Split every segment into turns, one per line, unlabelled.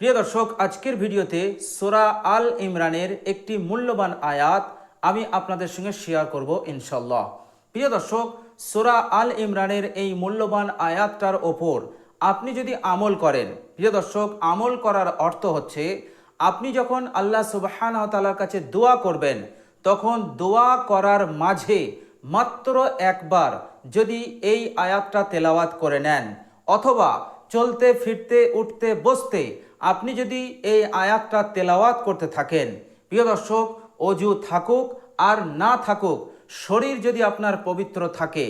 প্রিয় দর্শক, আজকের ভিডিওতে সূরা আল ইমরানের একটি মূল্যবান আয়াত আমি আপনাদের সঙ্গে শেয়ার করব ইনশাল্লাহ। প্রিয় দর্শক, সূরা আল ইমরানের এই মূল্যবান আয়াতটার ওপর আপনি যদি আমল করেন, প্রিয় দর্শক, আমল করার অর্থ হচ্ছে আপনি যখন আল্লাহ সুবহানাহু ওয়া তাআলার কাছে দোয়া করবেন, তখন দোয়া করার মাঝে মাত্র একবার যদি এই আয়াতটা তেলাওয়াত করে নেন, অথবা চলতে ফিরতে উঠতে বসতে আপনি যদি এই আয়াতটা তেলাওয়াত করতে থাকেন, প্রিয় দর্শক, অজু থাকুক আর না থাকুক, শরীর যদি আপনার পবিত্র থাকে,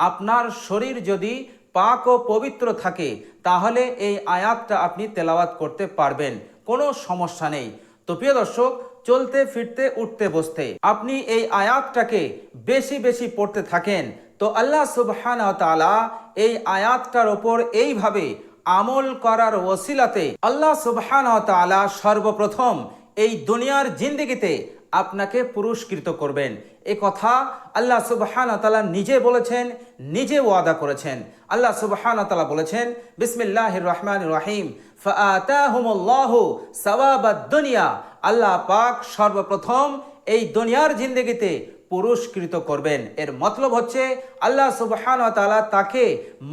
আপনার শরীর যদি পাক ও পবিত্র থাকে, তাহলে এই আয়াতটা আপনি তেলাওয়াত করতে পারবেন, কোনো সমস্যা নেই। তো প্রিয় দর্শক, চলতে ফিরতে উঠতে বসতে আপনি এই আয়াতটাকে বেশি বেশি পড়তে থাকেন, তো আল্লাহ সুবহানাহু ওয়া তাআলা এই আয়াতটার ওপর এইভাবে আমল করার ওসিলাতে আল্লাহ সুবহানাহু ওয়া তাআলা সর্বপ্রথম এই দুনিয়ার জিন্দেগিতে আপনাকে পুরস্কৃত করবেন। এ কথা আল্লাহ সুবহানাহু ওয়া তাআলা নিজে বলেছেন, নিজে ওয়াদা করেছেন। আল্লাহ সুবহানাহু ওয়া তাআলা বলেছেন, বিসমিল্লাহির রহমানির রহিম, ফাআতাহুমুল্লাহু সাওয়াবাদ দুনিয়া। আল্লাহ পাক সর্বপ্রথম এই দুনিয়ার জিন্দেগিতে পুরস্কৃত করবেন। এর মতলব হচ্ছে আল্লাহ সুবহানাহু ওয়া তাআলা তাকে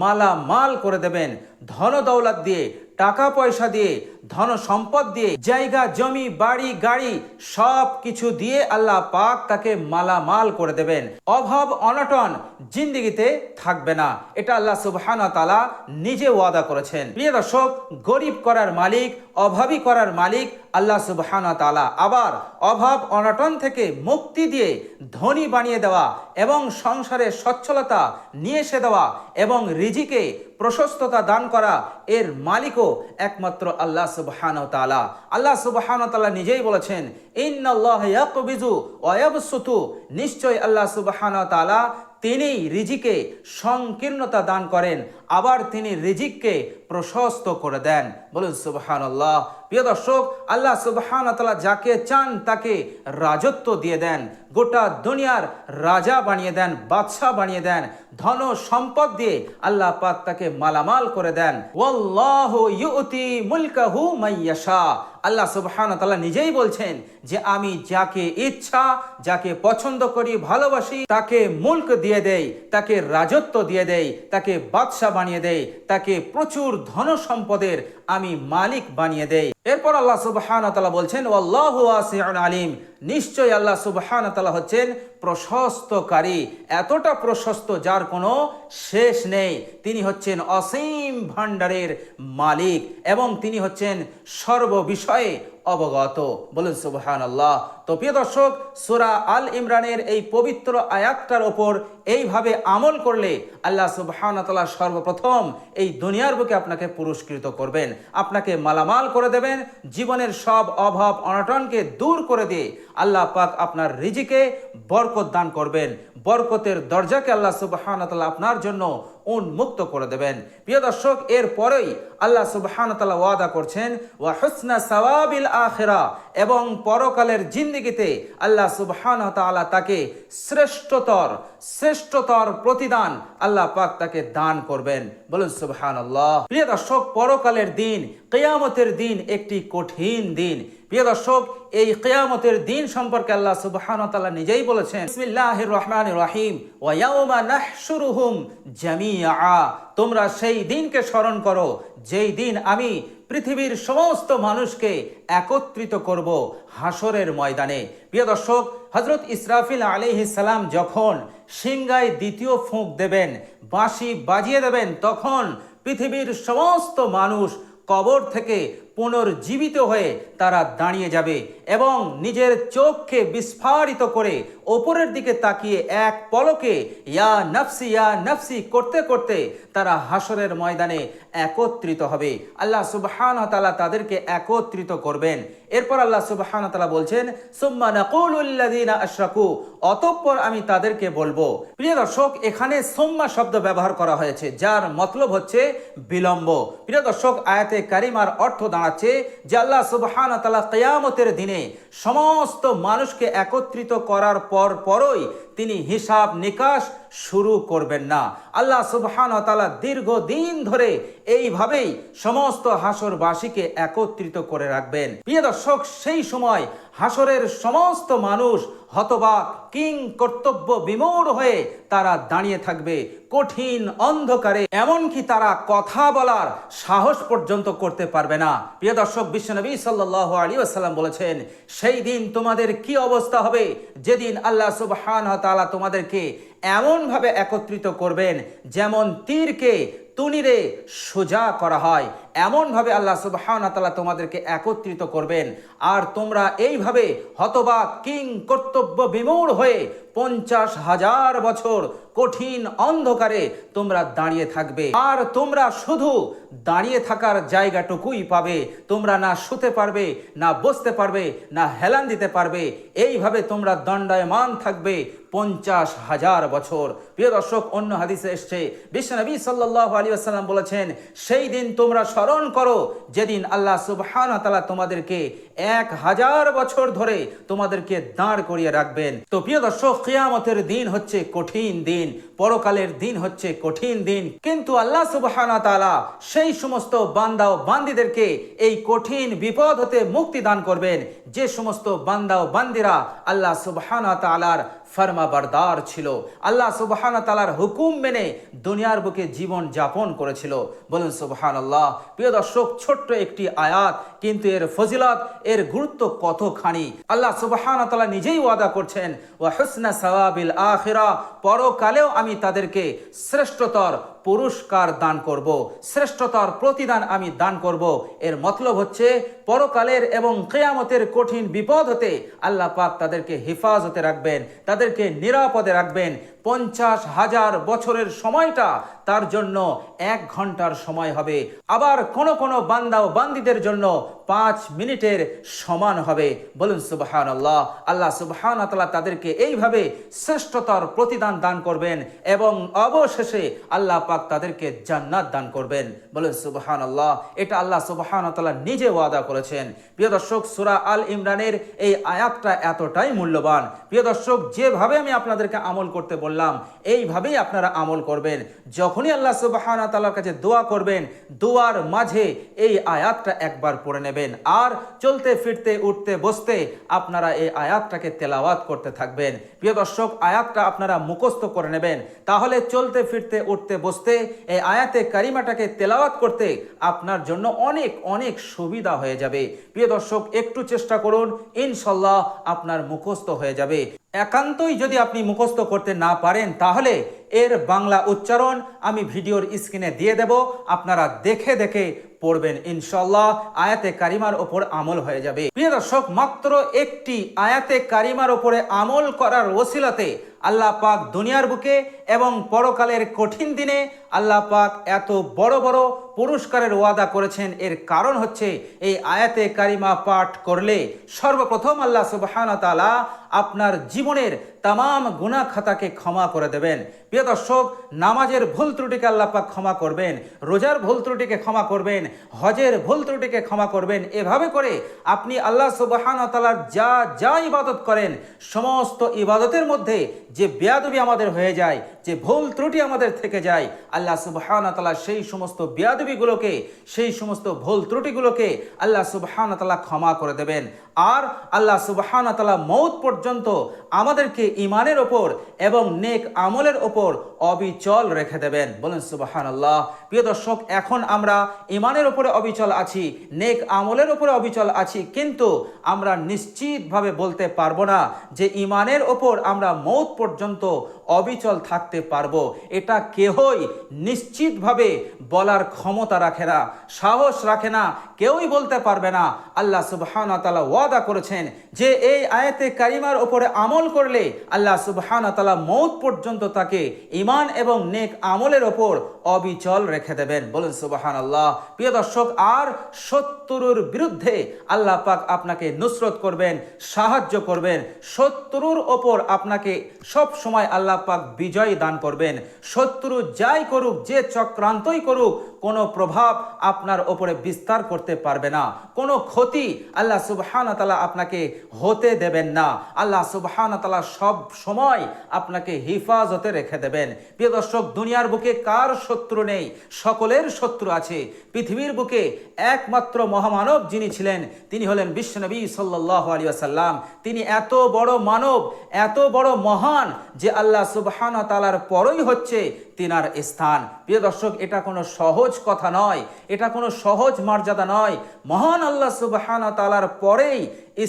মালামাল করে দেবেন, ধন দৌলত দিয়ে, টাকা পয়সা দিয়ে, ধন সম্পদ দিয়ে, জায়গা জমি বাড়ি গাড়ি সব কিছু দিয়ে আল্লাহ পাক তাকে মালামাল করে দেবেন। অভাব অনটন জিন্দেগিতে থাকবে না, এটা আল্লাহ সুবহানাহু ওয়া তাআলা নিজে ওয়াদা করেছেন। প্রিয় দর্শক, গরিব করার মালিক, অভাবী করার মালিক আল্লাহ সুবহানাহু ওয়া তাআলা। আবার অভাব অনটন থেকে মুক্তি দিয়ে ধনী বানিয়ে দেওয়া এবং সংসারে সচ্ছলতা নিয়ে এসে দেওয়া এবং রিজিকে প্রশস্ততা দান করা, এর মালিকও একমাত্র আল্লাহ সুবহানাহু ওয়া তাআলা। আল্লাহ সুবহানাহু ওয়া তাআলা নিজেই বলেছেন, ইন্নাল্লাহা ইয়াকবিজু ওয়া ইয়াবসুতু, নিশ্চয় আল্লাহ সুবহানাহু ওয়া তাআলা তিনি রিজিকে সংকীর্ণতা দান করেন, আবার তিনি রিজিককে প্রশস্ত করে দেন। বলুন সুবহানাল্লাহ। প্রিয় দর্শক, আল্লাহ সুবহানাহু ওয়া তাআলা যাকে চান তাকে রাজত্ব দিয়ে দেন, গোটা দুনিয়ার রাজা বানিয়ে দেন, বাদশা বানিয়ে দেন, ধন সম্পদ দিয়ে আল্লাহ পাক তাকে মালামাল করে দেন। ওয়াল্লাহু ইউতি মুলকাহু মাইয়াশা। আল্লাহ সুবহানাহু ওয়া তাআলা নিজেই বলছেন যে আমি যাকে ইচ্ছা, যাকে পছন্দ করি, ভালোবাসি, তাকে মুলক দিয়ে দেই, তাকে রাজত্ব দিয়ে দেই, তাকে বাদশা বানিয়ে দেই, তাকে প্রচুর ধন সম্পদের আমি মালিক বানিয়ে দেই। এরপর আল্লাহ সুবহানাহু ওয়া তাআলা বলছেন, ওয়াল্লাহু ওয়াসিউন আলিম, নিশ্চয় আল্লাহ সুবহানাহু ওয়া তাআলা হচ্ছেন প্রশস্তকারী, এতটা প্রশস্ত যার কোনো শেষ নেই। তিনি হচ্ছেন অসীম ভান্ডারের মালিক এবং তিনি হচ্ছেন সর্ববিষয়ে অবগত। বলুন সুবহানাল্লাহ। তো প্রিয় দর্শক, সূরা আল ইমরানের এই পবিত্র আয়াতটার ওপর এইভাবে আমল করলে আল্লাহ সুবহানাহু ওয়া তাআলা সর্বপ্রথম এই দুনিয়ার বুকে আপনাকে পুরস্কৃত করবেন, আপনাকে মালামাল করে দেবেন, জীবনের সব অভাব অনটনকে দূর করে দিয়ে আল্লাহ পাক আপনার রিজিকে বরকত দান করবেন, বরকতের দরজাকে আল্লাহ সুবহানাহু ওয়া তাআলা আপনার জন্য উন্মুক্ত করে দেবেন। প্রিয় দর্শক, এরপরেই আল্লাহ সুবহানাহু ওয়া তাআলা ওয়াদা করছেন, ওয়া হুসনা সাওয়াবিল আখিরা, এবং পরকালের জিন্দেগিতে আল্লাহ সুবহানাহু ওয়া তাআলা তাকে শ্রেষ্ঠতর প্রতিদান আল্লাহ পাক তাকে দান করবেন। বলুন সুবহানাল্লাহ। প্রিয় দর্শক, পরকালের দিন, কিয়ামতের দিন একটি কঠিন দিন। প্রিয় দর্শক, এই কিয়ামতের দিন সম্পর্কে আল্লাহ সুবহানাহু ওয়া তাআলা নিজেই বলেছেন, বিসমিল্লাহির রহমানির রহিম, ওয়া ইয়াউমা নাহশুরুহুম জামিআ। তোমরা সেই দিনকে স্মরণ করো যেই দিন আমি পৃথিবীর সমস্ত মানুষকে একত্রিত করব হাসরের ময়দানে। প্রিয় দর্শক, হযরত ইসরাফিল আলাইহিস সালাম যখন সিংহায় দ্বিতীয় ফুঁক দেবেন, বাঁশি বাজিয়ে দেবেন, তখন পৃথিবীর সমস্ত মানুষ কবর থেকে পুনর্জীবিত হয়ে তারা দাঁড়িয়ে যাবে এবং নিজের চোখকে বিস্ফারিত করে ওপরের দিকে তাকিয়ে এক পলকে ইয়া নাফসি করতে করতে তারা হাসরের ময়দানে একত্রিত হবে। আল্লাহ সুবহানাহু ওয়া তাআলা তাদেরকে একত্রিত করবেন। এরপর আল্লাহ সুবহানাহু ওয়া তাআলা বলছেন, সুম্মা নাকুলুল লাযিনা আশরাকু, অতঃপর আমি তাদেরকে বলবো। প্রিয় দর্শক, এখানে সুম্মা শব্দ ব্যবহার করা হয়েছে, যার মতলব হচ্ছে বিলম্ব। প্রিয় দর্শক, আয়াতে কারিমার অর্থ দাঁড়াচ্ছে যে আল্লাহ সুবহানাহু ওয়া তাআলা কিয়ামতের দিনে সমস্ত মানুষকে একত্রিত করার পরই তিনি হিসাব নিকাশ শুরু করবেন না। আল্লাহ সুবহানাহু ওয়া তাআলা দীর্ঘদিন ধরে এইভাবেই সমস্ত হাসরবাসীকে একত্রিত করে রাখবেন। প্রিয় দর্শক, সেই সময় হাসরের সমস্ত মানুষ হতবাক কিং কর্তব্য বিমূঢ় হয়ে তারা দাঁড়িয়ে থাকবে কঠিন অন্ধকারে, এমনকি তারা কথা বলার সাহস পর্যন্ত করতে পারবে না। প্রিয় দর্শক, বিশ্বনবী সাল্লাল্লাহু আলাইহি ওয়াসাল্লাম বলেছেন, সেই দিন তোমাদের কি অবস্থা হবে যেদিন আল্লাহ সুবহানাহু ওয়া তাআলা তোমাদেরকে এমনভাবে একত্রিত করবেন যেমন তীরকে তুনিরে সোজা করা হয়, এমনভাবে আল্লাহ সুবহানাহু ওয়া তাআলা তোমাদেরকে একত্রিত করবেন। আর তোমরা এইভাবে হতবাক কিং কর্তব্য বিমূঢ় হয়ে 50,000 বছর কঠিন অন্ধকারে তোমরা দাঁড়িয়ে থাকবে। আর তোমরা শুধু দাঁড়িয়ে থাকার জায়গাটুকুই পাবে, তোমরা না শুতে পারবে, না বসতে পারবে, না হেলান দিতে পারবে। এইভাবে তোমরা দণ্ডায়মান থাকবে 50,000 বছর। প্রিয় দর্শক, অন্য হাদিসে এসেছে, বিশ্বনবী সাল্লাল্লাহু আলাইহি ওয়াসাল্লাম বলেছেন, সেই দিন তোমরা স্মরণ করো যেদিন আল্লাহ সুবহানাহু ওয়া তাআলা তোমাদেরকে 1000 বছর ধরে তোমাদেরকে দাঁড় করিয়ে রাখবেন। তো প্রিয় দর্শক, কিয়ামতের দিন হচ্ছে কঠিন দিন, পরকালের দিন হচ্ছে কঠিন দিন, কিন্তু আল্লাহ সুবহানাহু ওয়া তাআলা সেই সমস্ত বান্দা ও বান্দীদেরকে এই কঠিন বিপদ হতে মুক্তি দান করবেন যে সমস্ত বান্দা ও বান্দীরা আল্লাহ সুবহানাহু ওয়া তাআলার ফরমাবরদার ছিল, আল্লাহ সুবহানাহু ওয়া তাআলার হুকুম মেনে দুনিয়ার বুকে জীবন যাপন করেছিল। বলুন সুবহানাল্লাহ। প্রিয় দর্শক, ছোট্ট একটি আয়াত, কিন্তু এর ফজিলত, এর গুরুত্ব কতখানি। আল্লাহ সুবহানাহু ওয়া তাআলা নিজেই ওয়াদা করছেন, ওয়া হুসনা সাওয়াবিল আখিরা, পরকালেও আমি তাদেরকে শ্রেষ্ঠতর পুরস্কার দান করব, শ্রেষ্ঠতর প্রতিদান আমি দান করব। এর মতলব হচ্ছে পরকালের এবং কিয়ামতের কঠিন বিপদ হতে আল্লাহ পাক তাদেরকে হেফাজতে রাখবেন, তাদেরকে নিরাপদে রাখবেন। 50,000 বছরের সময়টা তার জন্য 1 ঘন্টার সময় হবে, আবার কোন কোন বান্দা ও বান্দীদের জন্য 5 মিনিটের সমান হবে। বলুন সুবহানাল্লাহ। আল্লাহ সুবহানাহু ওয়া তাআলা তাদেরকে এইভাবে শ্রেষ্ঠতর প্রতিদান দান করবেন এবং অবশেষে আল্লাহ পাক তাদেরকে জান্নাত দান করবেন। বলুন সুবহানাল্লাহ। এটা আল্লাহ সুবহানাহু ওয়া তাআলা নিজে ওয়াদা করেছেন। প্রিয় দর্শক, সূরা আল ইমরানের এই আয়াতটা এতটাই মূল্যবান। প্রিয় দর্শক, যেভাবে আমি আপনাদেরকে আমল করতে বললাম এইভাবেই আপনারা আমল করবেন। যখনই আল্লাহ সুবহানাহু ওয়া তাআলার কাছে দোয়া করবেন, দোয়ার মাঝে এই আয়াতটা একবার পড়ে নেবেন, আর চলতে ফিরতে উঠতে বসতে আপনারা এই আয়াতটাকে তেলাওয়াত করতে থাকবেন। প্রিয় দর্শক, আয়াতটা আপনারা মুখস্থ করে নেবেন, তাহলে চলতে ফিরতে উঠতে বসতে এই আয়াতে কারিমাটাকে তেলাওয়াত করতে আপনার জন্য অনেক অনেক সুবিধা হয়ে যাবে। প্রিয় দর্শক, একটু চেষ্টা করুন, ইনশাআল্লাহ আপনার মুখস্থ হয়ে যাবে। একান্তই যদি আপনি মুখস্থ করতে না পারেন, তাহলে এর বাংলা উচ্চারণ আমি ভিডিওর স্ক্রিনে দিয়ে দেব, আপনারা দেখে দেখে পড়বেন, ইনশাআল্লাহ আয়াতে কারিমার ওপর আমল হয়ে যাবে। প্রিয় দর্শক, মাত্র একটি আয়াতে কারিমার ওপরে আমল করার ওসিলাতে আল্লাহ পাক দুনিয়ার বুকে এবং পরকালের কঠিন দিনে আল্লাহ পাক এত বড় বড় পুরস্কারের ওয়াদা করেছেন। এর কারণ হচ্ছে এই আয়াতে কারিমা পাঠ করলে সর্বপ্রথম আল্লাহ সুবহানাহু ওয়া তাআলা আপনার জীবনের তামাম গুনাহ খাতাকে ক্ষমা করে দেবেন। প্রিয় দর্শক, নামাজের ভুল ত্রুটিকে আল্লাহ পাক ক্ষমা করবেন, রোজার ভুল ত্রুটিকে ক্ষমা করবেন, হজের ভুল ত্রুটিকে ক্ষমা করবেন। এভাবে করে আপনি আল্লাহ সুবহানাহু ওয়া তাআলার যা যা ইবাদত করেন, সমস্ত ইবাদতের মধ্যে যে বেয়াদবি আমাদের হয়ে যায়, যে ভুল ত্রুটি আমাদের থেকে যায়, আল্লাহ সুবহানাহু ওয়া তাআলা সেই সমস্ত বেয়াদবিগুলোকে, সেই সমস্ত ভুল ত্রুটিগুলোকে আল্লাহ সুবহানাহু ওয়া তাআলা ক্ষমা করে দেবেন। আর আল্লাহ সুবহানাহু ওয়া তাআলা মওত পর্যন্ত আমাদেরকে ঈমানের ওপর এবং নেক আমলের ওপর অবিচল রেখে দেবেন। বলেন সুবহানাল্লাহ। প্রিয় দর্শক, এখন আমরা ঈমানের ওপরে অবিচল আছি, নেক আমলের ওপরে অবিচল আছি, কিন্তু আমরা নিশ্চিতভাবে বলতে পারবো না যে ঈমানের ওপর আমরা মওত পর্যন্ত অবিচল থাকতে পারবো। এটা কেউই নিশ্চিতভাবে বলার ক্ষমতা রাখে না, সাহস রাখে না, কেউই বলতে পারবে না। আল্লাহ সুবহানাহু ওয়া তাআলা ওয়াদা করেছেন যে এই আয়াতে কারিমার উপরে আমল করলে আল্লাহ সুবহানাহু ওয়া তাআলা মওত পর্যন্ত তাকে ঈমান এবং নেক আমলের ওপর অবিচল রেখে দেবেন। বলুন সুবহানাল্লাহ। প্রিয় দর্শক, আর শত্রুর বিরুদ্ধে আল্লাহ পাক আপনাকে নুসরত করবেন, সাহায্য করবেন। শত্রুর ওপর আপনাকে সব সময় আল্লাহ পাক বিজয় দান করবেন। শত্রু যাই করুক, যে চক্রান্তই করুক, কোনো প্রভাব আপনার ওপরে বিস্তার করতে পারবে না, কোনো ক্ষতি আল্লাহ সুবহানাহু ওয়া তাআলা আপনাকে হতে দেবেন না। আল্লাহ সুবহানাহু ওয়া তাআলা সব সময় আপনাকে হিফাজতে রেখে দেবেন। প্রিয় দর্শক, দুনিয়ার বুকে কার শত্রু নেই? সকলের শত্রু আছে। পৃথিবীর বুকে একমাত্র মহামানব যিনি ছিলেন তিনি হলেন বিশ্বনবী সাল্লাল্লাহু আলাইহি ওয়াসাল্লাম। তিনি এত বড় মানব, এত বড় মহান যে আল্লাহ সুবহানাহু ওয়া তাআলার পরই হচ্ছে তিনার স্থান। প্রিয় দর্শক, এটা কোনো সহজ কথা নয়, এটা কোনো সহজ মর্যাদা নয়। মহান আল্লাহ সুবহানাহু ওয়া তাআলার পরেই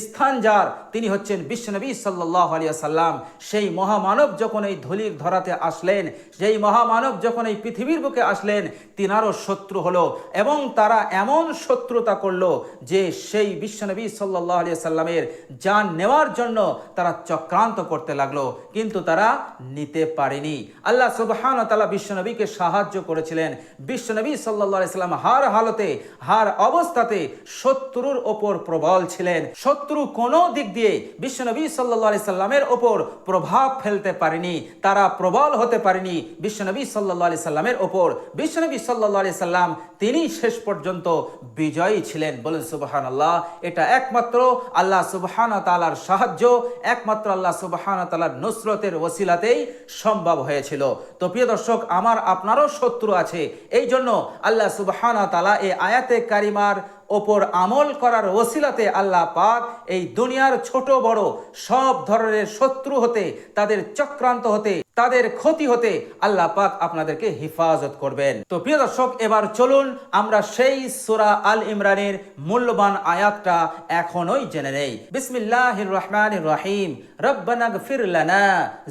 স্থান যার, তিনি হচ্ছেন বিশ্বনবী সাল্লাল্লাহু আলাইহি ওয়াসাল্লাম। সেই মহামানব যখন এই ধূলির ধরাতে আসলেন, সেই মহামানব যখন এই পৃথিবীর বুকে আসলেন, তিনারও শত্রু হলো এবং তারা এমন শত্রুতা করলো যে সেই বিশ্বনবী সাল্লাল্লাহু আলাইহি ওয়াসাল্লামের জান নেওয়ার জন্য তারা চক্রান্ত করতে লাগলো, কিন্তু তারা নিতে পারেনি। আল্লাহ সুবহানাহু ওয়া তাআলা বিশ্বনবীকে সাহায্য করেছিলেন। বিশ্বনবী সাল্লাল্লাহু আলাইহি ওয়াসাল্লাম হার হালতে, হার অবস্থাতে শত্রুর ওপর প্রবল ছিলেন। শত্রু কোনো দিক দিয়ে বিশ্বনবী সাল্লাল্লাহু আলাইহি সাল্লামের ওপর প্রভাব ফেলতে পারেনি, তারা প্রবল হতে পারেনি বিশ্বনবী সাল্লাল্লাহু আলাইহি সাল্লামের ওপর। বিশ্বনবী সাল্লাল্লাহু আলাইহি সাল্লাম তিনি শেষ পর্যন্ত বিজয়ী ছিলেন। বলেন সুবহানাল্লাহ। এটা একমাত্র আল্লাহ সুবহানাহু ওয়া তাআলার সাহায্য, একমাত্র আল্লাহ সুবহানাহু ওয়া তাআলার নুসরতের ওসিলাতেই সম্ভব হয়েছিল। তো প্রিয় দর্শক, আমার আপনারও শত্রু আছে। এই জন্য আল্লাহ সুবহানাহু ওয়া তাআলা এই আয়াতে কারিমার ওপর আমল করার ওসিলাতে আল্লাহ পাক এই দুনিয়ার ছোট বড় সব ধরনের শত্রু হতে, তাদের চক্রান্ত হতে, তাদের ক্ষতি হতে আল্লাহ পাক আপনাদেরকে হিফাজত করবেন। তো প্রিয় দর্শক, এবার চলুন আমরা সেই সূরা আল ইমরানের মূল্যবান আয়াতটা এখনই জেনে নেই। বিসমিল্লাহির রহমানির রহিম। রব্বানা গফির লানা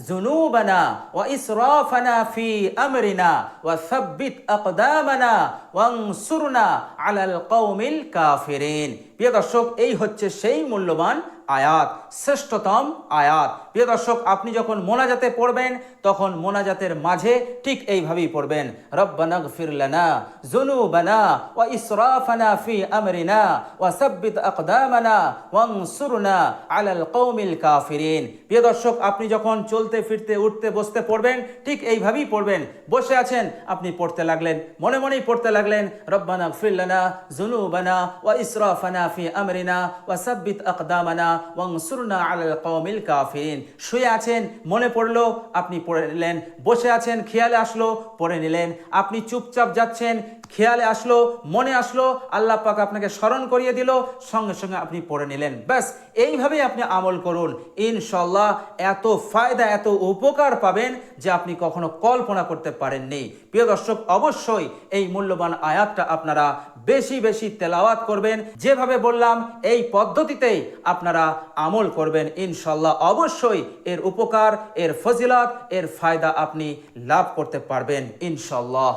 যুনুবানা ওয়া ইসরাফানা ফি আমরিনা ওয়া সাব্বিত আকদামানা ওয়ানসুরনা আলাল কওমিল কাফিরিন। প্রিয় দর্শক, এই হচ্ছে সেই মূল্যবান আয়াত, শ্রেষ্ঠতম আয়াত। প্রিয় দর্শক, আপনি যখন মোনাজাতে পড়বেন তখন মোনাজাতের মাঝে ঠিক এইভাবেই পড়বেন, রব্বানা গফির লানা যুনুবানা ওয়া ইসরাফানা ফি আমরিনা ওয়া সাব্বিত আকদামানা ওয়ানসুরনা আলাল কওমিল কাফিরিন। প্রিয় দর্শক, আপনি যখন চলতে ফিরতে উঠতে বসতে পড়বেন ঠিক এইভাবেই পড়বেন। বসে আছেন, আপনি পড়তে লাগলেন, মনে মনেই পড়তে লাগলেন, রব্বানা গফির লানা যুনুবানা ওয়া ইসরাফানা ফি আমরিনা ওয়া সাব্বিত আকদামানা ওয়ানসুরনা আলাল কওমিল কাফিরিন। শুয়ে আছেন, মনে পড়লো, আপনি পড়ে নিলেন। বসে আছেন, খেয়ালে আসলো, পড়ে নিলেন। আপনি চুপচাপ যাচ্ছেন, খেয়ালে আসলো, মনে আসলো, আল্লাহ পাক আপনাকে স্মরণ করিয়ে দিল, সঙ্গে সঙ্গে আপনি পড়ে নিলেন। ব্যাস, এইভাবেই আপনি আমল করুন। ইনশাআল্লাহ এত ফায়দা, এত উপকার পাবেন যে আপনি কখনো কল্পনা করতে পারেননি। প্রিয় দর্শক, অবশ্যই এই মূল্যবান আয়াতটা আপনারা বেশি বেশি তেলাওয়াত করবেন। যেভাবে বললাম এই পদ্ধতিতেই আপনারা আমল করবেন। ইনশাআল্লাহ অবশ্যই এর উপকার, এর ফজিলত, এর ফায়দা আপনি লাভ করতে পারবেন ইনশাআল্লাহ।